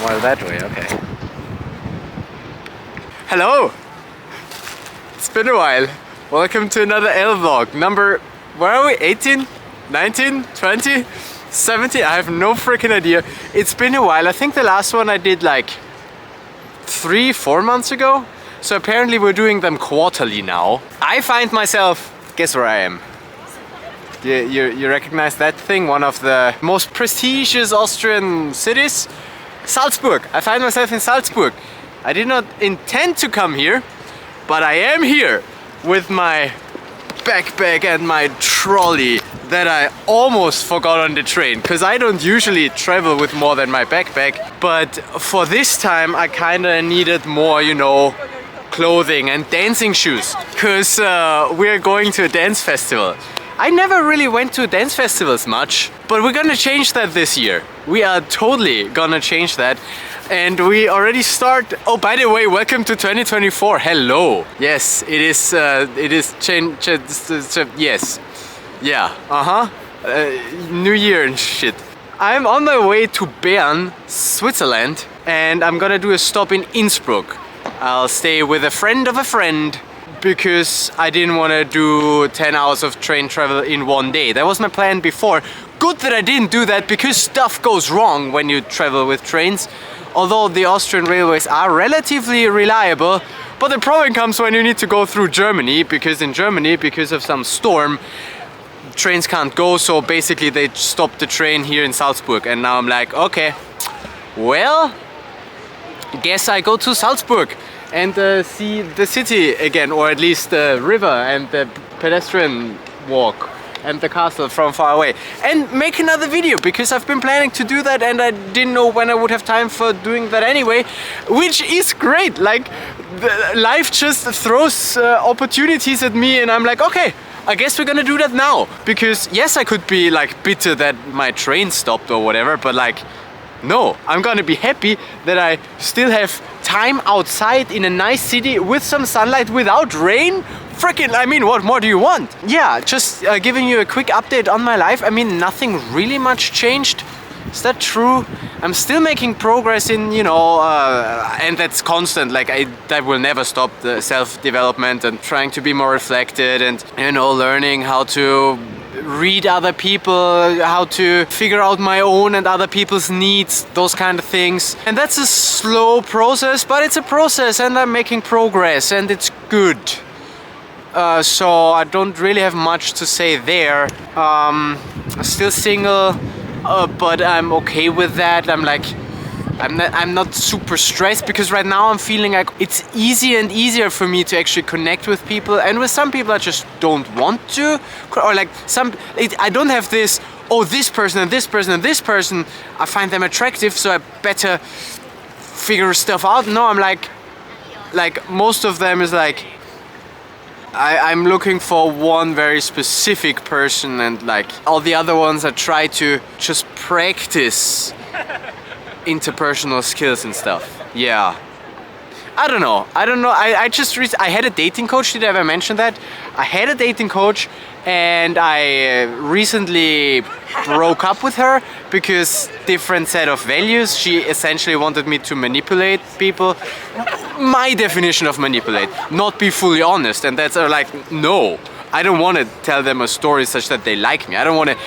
More that way, okay. Hello! It's been a while. Welcome to another LVlog. Number, where are we? 18? 19? 20? 17? I have no freaking idea. It's been a while. I think the last one I did like 3-4 months ago. So apparently we're doing them quarterly now. I find myself, guess where I am? You recognize that thing? One of the most prestigious Austrian cities? Salzburg. I find myself in Salzburg. I did not intend to come here, but I am here with my backpack and my trolley that I almost forgot on the train, because I don't usually travel with more than my backpack, but for this time I kinda needed more, you know, clothing and dancing shoes, because we're going to a dance festival. I never really went to dance festivals much, but we're gonna change that this year. We are totally gonna change that. And we already start. Oh, by the way, welcome to 2024. Hello. Yes, it is yes. Yeah, New Year and shit. I'm on my way to Bern, Switzerland, and I'm gonna do a stop in Innsbruck. I'll stay with a friend of a friend, because I didn't want to do 10 hours of train travel in one day. That was my plan before. Good that I didn't do that, because stuff goes wrong when you travel with trains. Although the Austrian railways are relatively reliable, but the problem comes when you need to go through Germany, because in Germany, because of some storm, trains can't go, so basically they stopped the train here in Salzburg, and now I'm like, okay, well, guess I go to Salzburg and see the city again, or at least the river and the pedestrian walk and the castle from far away, and make another video, because I've been planning to do that and I didn't know when I would have time for doing that anyway, which is great. Like, life just throws opportunities at me, and I'm like, okay, I guess we're gonna do that now, because yes, I could be like bitter that my train stopped or whatever, but like, no, I'm gonna be happy that I still have time outside in a nice city with some sunlight without rain. Freaking, I mean, what more do you want? Yeah, just giving you a quick update on my life. I mean, nothing really much changed. Is that true? I'm still making progress in, you know, and that's constant. Like, that will never stop, the self-development and trying to be more reflected and, you know, learning how to read other people, how to figure out my own and other people's needs, those kind of things. And that's a slow process, but it's a process, and I'm making progress, and it's good. So I don't really have much to say there. Still single, but I'm okay with that. I'm not super stressed, because right now I'm feeling like it's easier and easier for me to actually connect with people, and with some people I just don't want to, or like I don't have this, oh, this person and this person and this person, I find them attractive, so I better figure stuff out. No, I'm like most of them is like, I'm looking for one very specific person, and like all the other ones I try to just practice interpersonal skills and stuff. Yeah, I don't know. I had a dating coach. Did I ever mention that? I had a dating coach, and I recently broke up with her because different set of values. She essentially wanted me to manipulate people. My definition of manipulate, not be fully honest, and that's like, no, I don't want to tell them a story such that they like me. I don't want to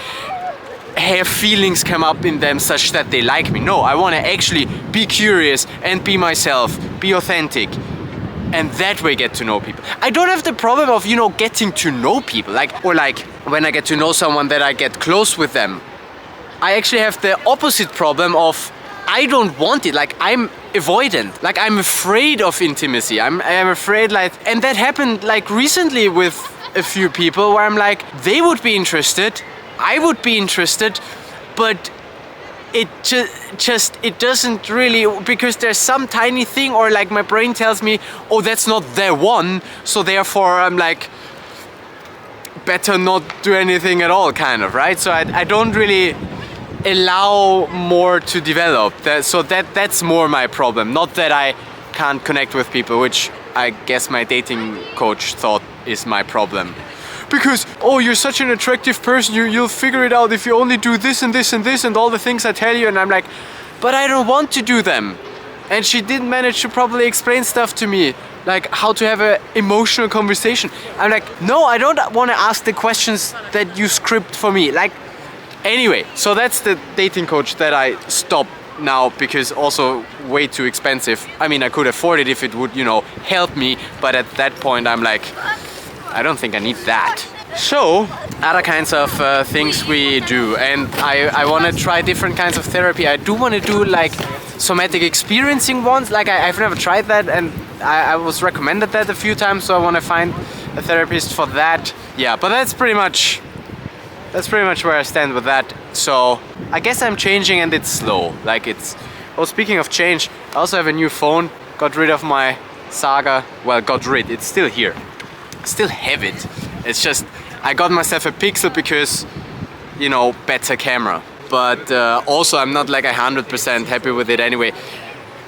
have feelings come up in them such that they like me. No, I want to actually be curious and be myself, be authentic, and that way get to know people. I don't have the problem of, you know, getting to know people, or when I get to know someone that I get close with them. I actually have the opposite problem of, I don't want it. Like, I'm avoidant. Like, I'm afraid of intimacy. I'm afraid, like, and that happened like recently with a few people where I'm like, they would be interested, I would be interested, but it it doesn't really, because there's some tiny thing, or like my brain tells me, oh, that's not the one, so therefore I'm like, better not do anything at all, kind of, right? So I don't really allow more to develop. That's more my problem. Not that I can't connect with people, which I guess my dating coach thought is my problem. Because, oh, you're such an attractive person, you'll figure it out if you only do this and this and this and all the things I tell you. And I'm like, but I don't want to do them. And she didn't manage to properly explain stuff to me, like how to have an emotional conversation. I'm like, no, I don't want to ask the questions that you script for me. Like, anyway, so that's the dating coach that I stopped now, because also way too expensive. I mean, I could afford it if it would, you know, help me, but at that point I'm like, I don't think I need that. So, other kinds of things we do, and I want to try different kinds of therapy. I do want to do like somatic experiencing ones. Like I've never tried that, and I was recommended that a few times, so I want to find a therapist for that. Yeah, but that's pretty much where I stand with that. So I guess I'm changing, and it's slow. Like it's. Oh, speaking of change, I also have a new phone. Got rid of my Saga. Well, it's still here. Still have it. It's just I got myself a Pixel because, you know, better camera. But also I'm not like 100% happy with it anyway.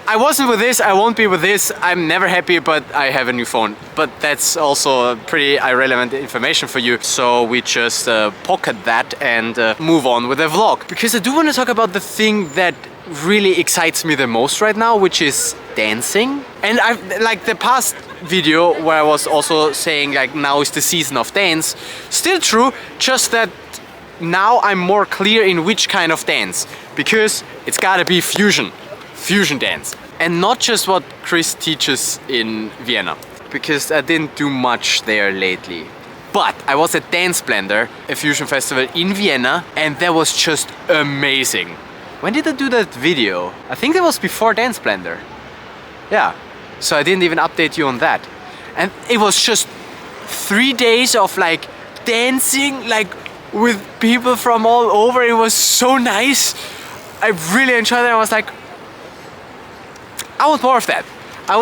I wasn't with this, I won't be with this. I'm never happy, but I have a new phone. But that's also pretty irrelevant information for you. So we just pocket that and move on with the vlog. Because I do want to talk about the thing that really excites me the most right now, which is dancing. And I've like the past video where I was also saying like now is the season of dance. Still true, just that now I'm more clear in which kind of dance, because it's gotta be fusion dance, and not just what Chris teaches in Vienna, because I didn't do much there lately. But I was at Dance Blender, a fusion festival in Vienna, and that was just amazing. When did I do that video? I think that was before Dance Blender. Yeah, so I didn't even update you on that. And it was just 3 days of like dancing, like with people from all over. It was so nice. I really enjoyed it. I was like, I want more of that. I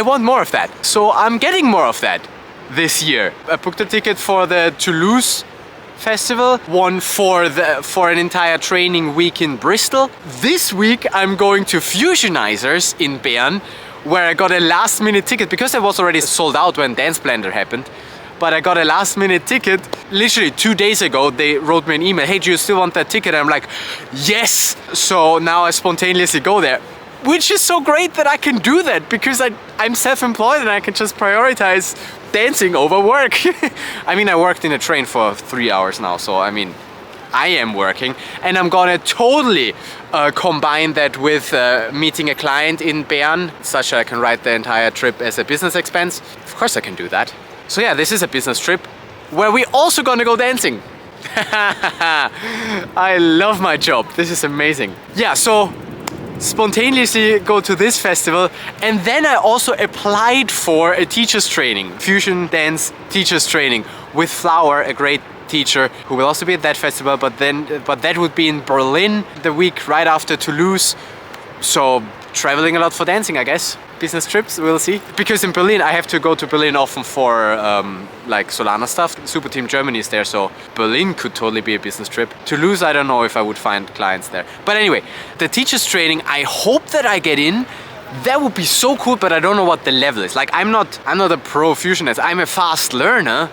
want more of that. So I'm getting more of that this year. I booked a ticket for the Toulouse festival, one for an entire training week in Bristol. This week I'm going to Fusionizers in Bern, where I got a last minute ticket because it was already sold out when Dance Blender happened. But I got a last minute ticket literally 2 days ago. They wrote me an email, hey, do you still want that ticket? And I'm like, yes! So now I spontaneously go there, which is so great that I can do that, because I'm self-employed and I can just prioritize dancing over work. I mean, I worked in a train for 3 hours now, so I mean, I am working, and I'm gonna totally combine that with meeting a client in Bern, such that I can write the entire trip as a business expense. Of course I can do that. So yeah, this is a business trip where we also gonna go dancing. I love my job, this is amazing. Yeah, so spontaneously go to this festival, and then I also applied for a teacher's training, fusion dance teacher's training with Flower, a great teacher who will also be at that festival, but that would be in Berlin the week right after Toulouse. So traveling a lot for dancing, I guess. Business trips, we'll see. Because in Berlin, I have to go to Berlin often for like Solana stuff. Super Team Germany is there, so Berlin could totally be a business trip. Toulouse, I don't know if I would find clients there. But anyway, the teacher's training, I hope that I get in. That would be so cool, but I don't know what the level is. Like I'm not a pro fusionist. I'm a fast learner,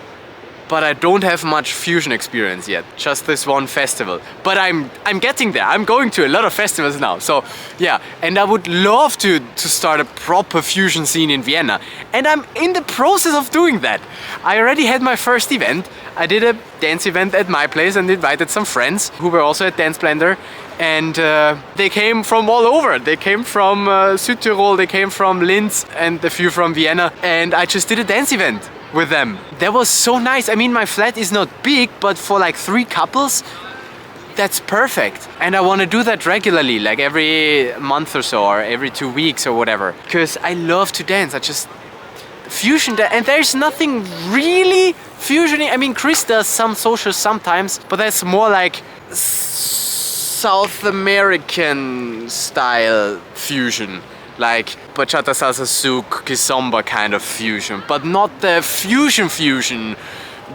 but I don't have much fusion experience yet. Just this one festival. But I'm getting there. I'm going to a lot of festivals now. So yeah, and I would love to start a proper fusion scene in Vienna. And I'm in the process of doing that. I already had my first event. I did a dance event at my place and invited some friends who were also at Dance Blender. And they came from all over. They came from Südtirol, they came from Linz, and a few from Vienna. And I just did a dance event with them. That was so nice. I mean, my flat is not big, but for like 3 couples, that's perfect. And I want to do that regularly, like every month or so, or every 2 weeks or whatever. Because I love to dance. I just fusion dance, and there's nothing really fusioning. I mean, Chris does some socials sometimes, but that's more like South American style fusion. Like bachata, salsa, souk, kizomba kind of fusion, but not the fusion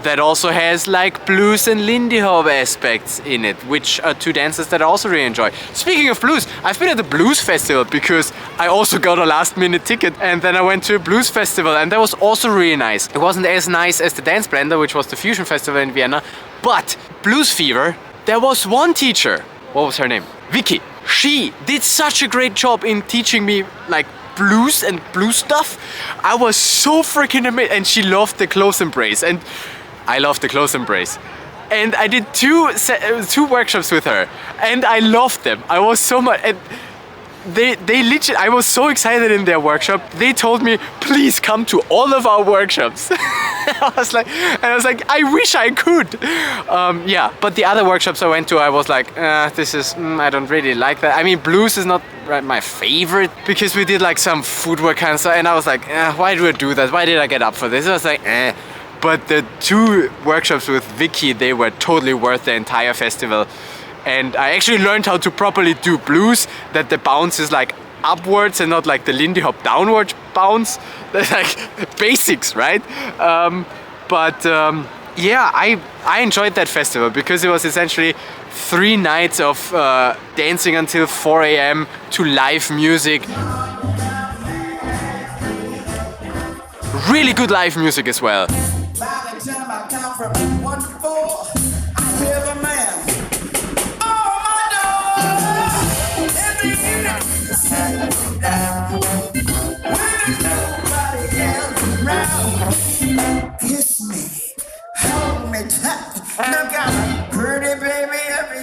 that also has like blues and Lindy Hop aspects in it, which are 2 dances that I also really enjoy. Speaking of blues, I've been at the blues festival because I also got a last minute ticket, and then I went to a blues festival, and that was also really nice. It wasn't as nice as the Dance Blender, which was the fusion festival in Vienna, but Blues Fever, there was one teacher. What was her name? Vicky. she did such a great job in teaching me like blues and blues stuff. I was so freaking amazed, and she loved the close embrace, and I love the close embrace. And I did two workshops with her, and I loved them. I was so much. And they literally, I was so excited in their workshop. They told me, please come to all of our workshops. I was like, I wish I could. Yeah, but the other workshops I went to, I was like, this is, I don't really like that. I mean, blues is not my favorite, because we did like some footwork kind of stuff, and I was like, why do I do that? Why did I get up for this? I was like, But the two workshops with Vicky, they were totally worth the entire festival. And I actually learned how to properly do blues, that the bounce is like upwards and not like the Lindy Hop downward bounce. That's like basics, right? Yeah, I enjoyed that festival because it was essentially 3 nights of dancing until 4 a.m. to live music. Really good live music as well. By the time I count from 1 to 4, I hear the man. Oh my door! Every evening, when there's nobody else around, kiss me, hold me tight. Look out, pretty baby, every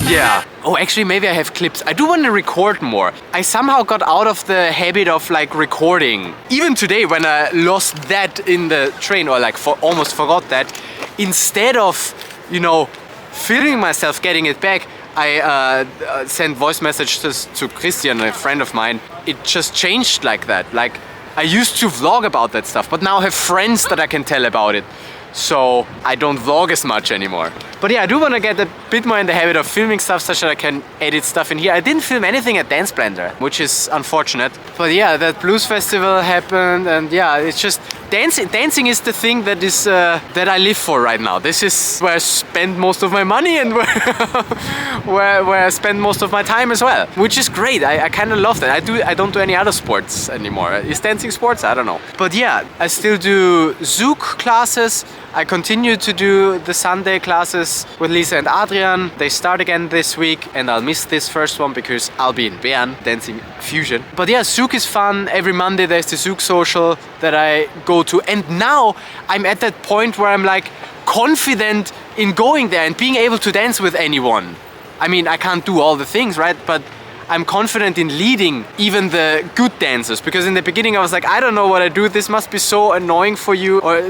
Yeah. Oh, actually, maybe I have clips. I do want to record more. I somehow got out of the habit of like recording. Even today, when I lost that in the train, or like almost forgot that, instead of, you know, filming myself getting it back, I sent voice messages to Christian, a friend of mine. It just changed like that. Like, I used to vlog about that stuff, but now I have friends that I can tell about it. So I don't vlog as much anymore. But yeah, I do want to get a bit more in the habit of filming stuff such that I can edit stuff in here. I didn't film anything at Dance Blender, which is unfortunate. But yeah, that blues festival happened, and yeah, it's just dancing is the thing that is that I live for right now. This is where I spend most of my money, and where I spend most of my time as well, which is great. I kind of love that. I don't do any other sports anymore. Is dancing sports? I don't know. But yeah, I still do Zouk classes. I continue to do the Sunday classes with Lisa and Adrian. They start again this week, and I'll miss this first one because I'll be in Bern dancing fusion. But yeah, Zouk is fun. Every Monday there's the Zouk social that I go to, and now I'm at that point where I'm like confident in going there and being able to dance with anyone. I mean, I can't do all the things, right? But I'm confident in leading even the good dancers, because in the beginning I was like, I don't know what I do, this must be so annoying for you or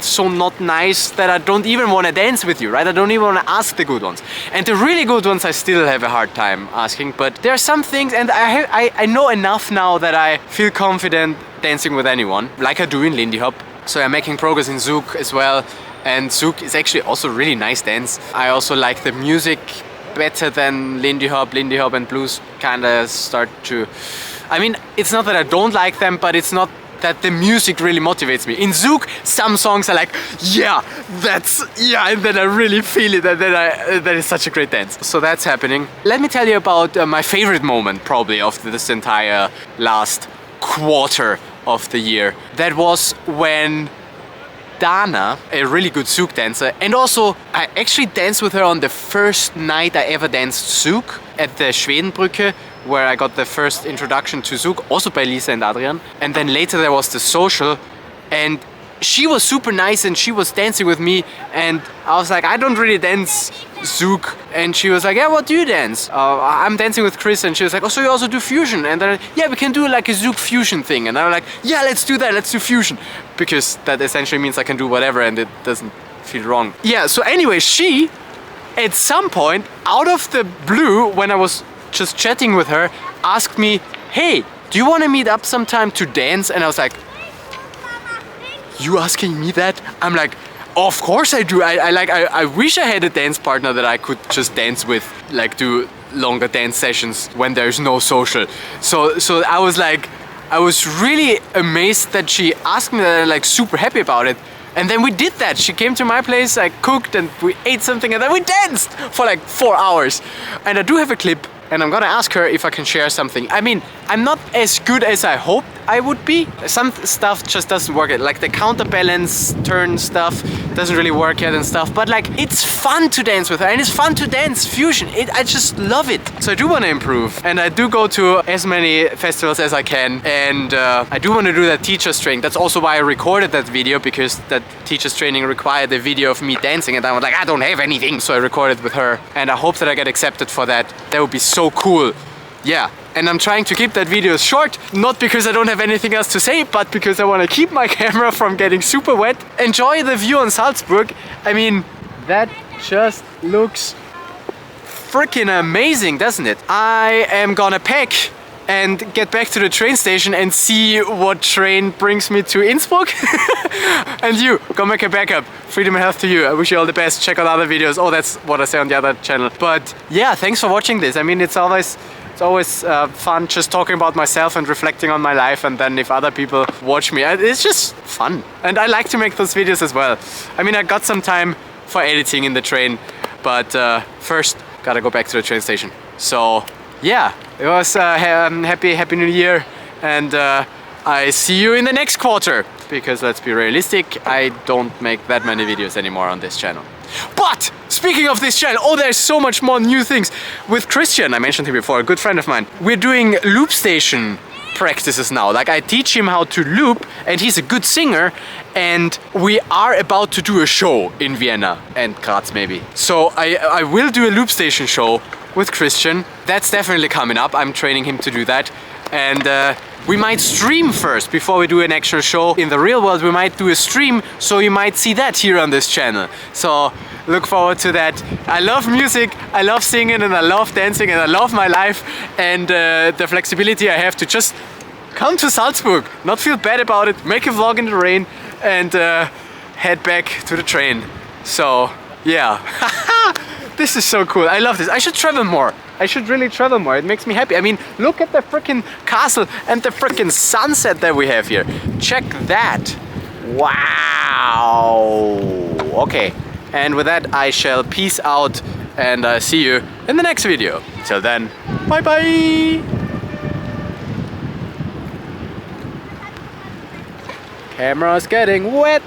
so not nice that I don't even want to dance with you, right? I don't even want to ask the good ones. And the really good ones I still have a hard time asking, but there are some things, and I know enough now that I feel confident dancing with anyone, like I do in Lindy Hop. So I'm making progress in Zouk as well, and Zouk is actually also a really nice dance. I also like the music better than Lindy Hop. Lindy Hop and blues kind of start to... I mean, it's not that I don't like them, but it's not that the music really motivates me. In Zouk, some songs are like, yeah, and then I really feel it, and then that is such a great dance. So that's happening. Let me tell you about my favorite moment, probably, of this entire last quarter of the year. That was when Dana, a really good Zouk dancer, and also I actually danced with her on the first night I ever danced Zouk at the Schwedenbrücke, where I got the first introduction to Zouk, also by Lisa and Adrian. And then later there was the social, and she was super nice and she was dancing with me, and I was like, I don't really dance Zouk, and she was like, yeah, what do you dance? I'm dancing with Chris, and she was like, oh, so you also do fusion? And then, yeah, we can do like a Zouk fusion thing. And I was like, yeah, let's do that, let's do fusion, because that essentially means I can do whatever and it doesn't feel wrong. Yeah, so anyway, she, at some point, out of the blue, when I was just chatting with her, asked me, hey, do you want to meet up sometime to dance? And I was like, you asking me that? I'm like, of course I do. I wish I had a dance partner that I could just dance with, like do longer dance sessions when there's no social. So I was like, I was really amazed that she asked me that, and like super happy about it. And then we did that. She came to my place, I cooked, and we ate something, and then we danced for like 4 hours. And I do have a clip, and I'm gonna ask her if I can share something. I mean, I'm not as good as I hoped. I would be. Some stuff just doesn't work. Like the counterbalance turn stuff doesn't really work yet and stuff. But like it's fun to dance with her, and it's fun to dance fusion. I just love it. So I do want to improve, and I do go to as many festivals as I can, and I do want to do that teacher's training. That's also why I recorded that video, because that teacher's training required a video of me dancing, and I was like, I don't have anything, so I recorded with her, and I hope that I get accepted for that. That would be so cool. Yeah, and I'm trying to keep that video short, not because I don't have anything else to say, but because I want to keep my camera from getting super wet. Enjoy the view on Salzburg. I mean, that just looks freaking amazing, doesn't it? I am gonna pack and get back to the train station and see what train brings me to Innsbruck. And you, go make a backup. Freedom and health to you. I wish you all the best. Check out other videos. Oh, that's what I say on the other channel. But yeah, thanks for watching this. I mean, it's always fun just talking about myself and reflecting on my life, and then if other people watch me, it's just fun. And I like to make those videos as well. I mean, I got some time for editing in the train, but first gotta go back to the train station. So yeah, it was happy New Year, and I see you in the next quarter, because let's be realistic, I don't make that many videos anymore on this channel. But speaking of this channel, oh, there's so much more new things. With Christian, I mentioned him before, a good friend of mine, we're doing loop station practices now. Like, I teach him how to loop, and he's a good singer, and we are about to do a show in Vienna and Graz maybe. So I will do a loop station show with Christian. That's definitely coming up. I'm training him to do that, and we might stream first before we do an actual show. In the real world, we might do a stream, so you might see that here on this channel. So look forward to that. I love music, I love singing, and I love dancing, and I love my life, and the flexibility I have to just come to Salzburg, not feel bad about it, make a vlog in the rain, and head back to the train. So yeah, this is so cool. I love this. I should travel more. I should really travel more. It makes me happy. I mean, look at the freaking castle and the freaking sunset that we have here. Check that. Wow. Okay. And with that, I shall peace out, and see you in the next video. Till then, bye bye. Camera's getting wet.